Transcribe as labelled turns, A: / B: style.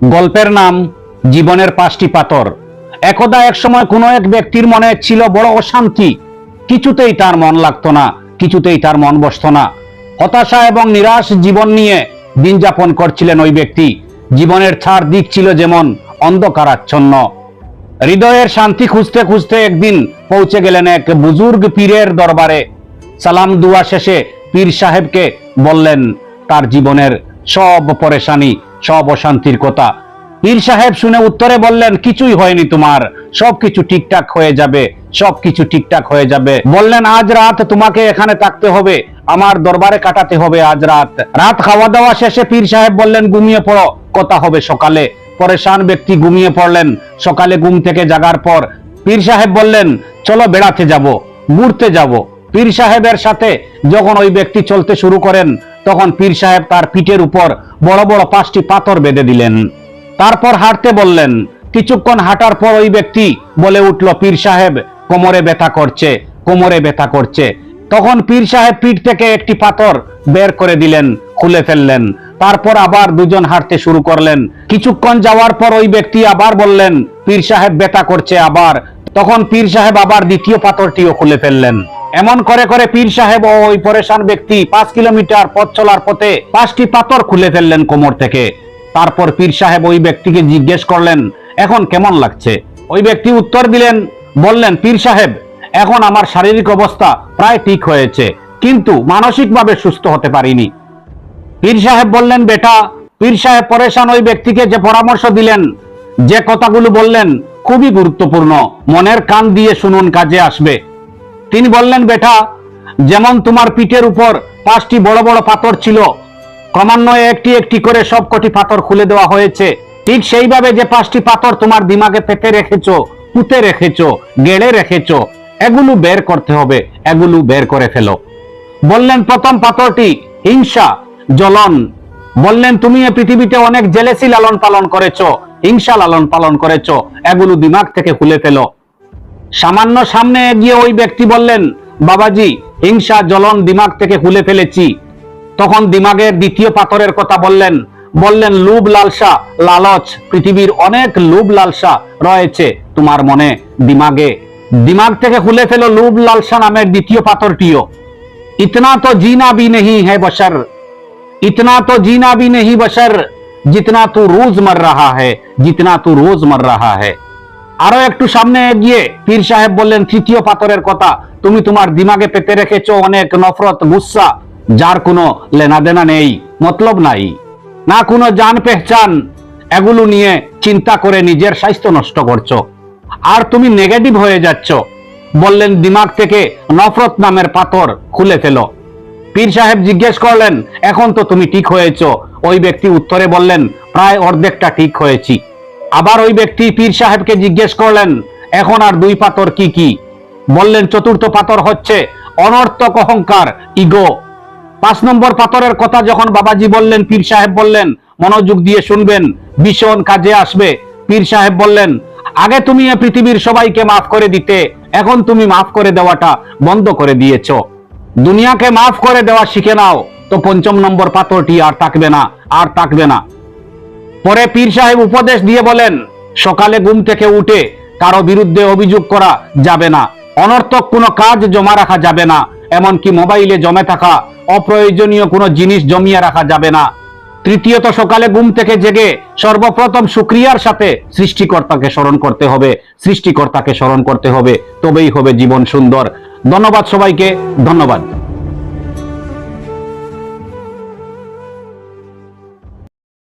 A: গল্পের নাম জীবনের 5টি পাথর। একদা এক সময় কোনো এক ব্যক্তির মনে ছিল বড় অশান্তি। কিছুতেই তার মন লাগতো না, কিছুতেই তার মন বসতো না। হতাশা এবং নিরাশ জীবন নিয়ে দিন যাপন করছিলেন ওই ব্যক্তি। জীবনের চারদিক ছিল যেমন অন্ধকারাচ্ছন্ন। হৃদয়ের শান্তি খুঁজতে খুঁজতে একদিন পৌঁছে গেলেন এক বুজুর্গ পীরের দরবারে। সালাম দুয়া শেষে পীর সাহেবকে বললেন তার জীবনের সব পরেশানি, সব অশান্তির কথা। পীর সাহেব শুনে উত্তরে বললেন, কিছুই হয়নি তোমার, সবকিছু ঠিকঠাক হয়ে যাবে, সবকিছু ঠিকঠাক হয়ে যাবে। বললেন, আজ রাত তোমাকে এখানে থাকতে হবে, আমার দরবারে কাটাতে হবে আজ রাত। রাত খাওয়া দাওয়া শেষে পীর সাহেব বললেন, ঘুমিয়ে পড়ো, কথা হবে সকালে। পরেশান ব্যক্তি ঘুমিয়ে পড়লেন। সকালে ঘুম থেকে জাগার পর পীর সাহেব বললেন, চলো বেড়াতে যাব, ঘুরতে যাব। পীর সাহেবের সাথে যখন ওই ব্যক্তি চলতে শুরু করেন, তখন পীর সাহেব তার পিঠের উপর বড় বড় 5টি পাথর বেঁধে দিলেন। তারপর হাঁটতে বললেন। কিছুক্ষণ হাঁটার পর ওই ব্যক্তি বলে উঠল, পীর সাহেব কোমরে ব্যথা করছে, কোমরে ব্যথা করছে। তখন পীর সাহেব পিঠ থেকে একটি পাথর বের করে দিলেন, খুলে ফেললেন। তারপর আবার দুজন হাঁটতে শুরু করলেন। কিছুক্ষণ যাওয়ার পর ওই ব্যক্তি আবার বললেন, পীর সাহেব ব্যথা করছে আবার। তখন পীর সাহেব আবার দ্বিতীয় পাথরটিও খুলে ফেললেন। এমন করে করে পীর সাহেব ও ওই পরেশান ব্যক্তি 5 কিলোমিটার পথ চলার পথে 5টি পাথর খুলে ফেললেন কোমর থেকে। তারপর পীর সাহেব ওই ব্যক্তিকে জিজ্ঞেস করলেন, এখন কেমন লাগছে? ওই ব্যক্তি উত্তর দিলেন, বললেন, পীর সাহেব এখন আমার শারীরিক অবস্থা প্রায় ঠিক হয়েছে, কিন্তু মানসিকভাবে সুস্থ হতে পারিনি। পীর সাহেব বললেন, বেটা। পীর সাহেব পরেশান ওই ব্যক্তিকে যে পরামর্শ দিলেন, যে কথাগুলো বললেন খুবই গুরুত্বপূর্ণ, মনের কান দিয়ে শুনুন, কাজে আসবে। তিনি বললেন, বেটা, যেমন তোমার পিঠের উপর 5টি বড় বড় পাথর ছিল, ক্রমান্বয়ে একটি একটি করে সব কটি পাথর খুলে দেওয়া হয়েছে, ঠিক সেইভাবে যে 5টি পাথর তোমার দিমাগে পেতে রেখেছো, পুঁতে রেখেছো, গেড়ে রেখেছো, এগুলো বের করতে হবে, এগুলো বের করে ফেলো। বললেন, প্রথম পাথরটি হিংসা, জ্বলন। বললেন, তুমি এই পৃথিবীতে অনেক জেলেসি লালন পালন করেছো, হিংসা লালন পালন করেছো, এগুলো দিমাগ থেকে খুলে ফেলো। সামান্য সামনে এগিয়ে ওই ব্যক্তি বললেন, বাবাজি, হিংসা জ্বলন দিমাগ থেকে খুলে ফেলেছি। তখন দিমাগের দ্বিতীয় পাথরের কথা বললেন। বললেন, লোভ লালসা, লালচ, পৃথিবীর অনেক লোভ লালসা রয়েছে তোমার মনে, দিমাগে। দিমাগ থেকে খুলে ফেলো লোভ লালসা নামের দ্বিতীয় পাথরটিও। ইতনা তো জিনা भी नहीं है बशर, इतना तो जीना भी नहीं बशर, जितना तू रोज मर रहा है, जितना तू रोज मर रहा है। আরো একটু সামনে গিয়ে পীর সাহেব বললেন তৃতীয় পাথরের কথা, তুমি তোমার দিমাগে পেতে রেখেছো অনেক নফরত, গুসা, যার কোনো লেনাদেনা নেই, মতলব নাই, না কোনো জান পেহচান, এগুলো নিয়ে চিন্তা করে নিজের স্বাস্থ্য নষ্ট করছো, আর তুমি নেগেটিভ হয়ে যাচ্ছ। বললেন, দিমাগ থেকে নফরত নামের পাথর খুলে ফেলো। পীর সাহেব জিজ্ঞেস করলেন, এখন তো তুমি ঠিক হয়েছো? ওই ব্যক্তি উত্তরে বললেন, প্রায় অর্ধেকটা ঠিক হয়েছি। আবার ওই ব্যক্তি পীর সাহেবকে জিজ্ঞেস করলেন, এখন আর 2 পাথর কি কি? বললেন, চতুর্থ পাথর হচ্ছে অনর্থক অহংকার, ইগো। 5 নম্বর পাথরের কথা যখন বাবাজি বললেন, পীর সাহেব বললেন, মনোযোগ দিয়ে শুনবেন, ভীষণ কাজে আসবে। পীর সাহেব বললেন, আগে তুমি এই পৃথিবীর সবাইকে মাফ করে দিতে, এখন তুমি মাফ করে দেওয়াটা বন্ধ করে দিয়েছো। দুনিয়াকে মাফ করে দেওয়া শিখে নাও, তো 5ম নম্বর পাথরটি আর থাকবে না, আর থাকবে না। পরে পীর সাহেব উপদেশ দিয়ে বলেন, সকালে ঘুম থেকে উঠে কারো বিরুদ্ধে অভিযোগ করা যাবে না, অনর্থক কোনো কাজ জমা রাখা যাবে না, এমনকি মোবাইলে জমে থাকা অপ্রয়োজনীয় কোনো জিনিস জমিয়ে রাখা যাবে না। তৃতীয়ত, সকালে ঘুম থেকে জেগে সর্বপ্রথম শুকরিয়ার সাথে সৃষ্টিকর্তাকে স্মরণ করতে হবে, সৃষ্টিকর্তাকে স্মরণ করতে হবে, তবেই হবে জীবন সুন্দর। ধন্যবাদ সবাইকে, ধন্যবাদ।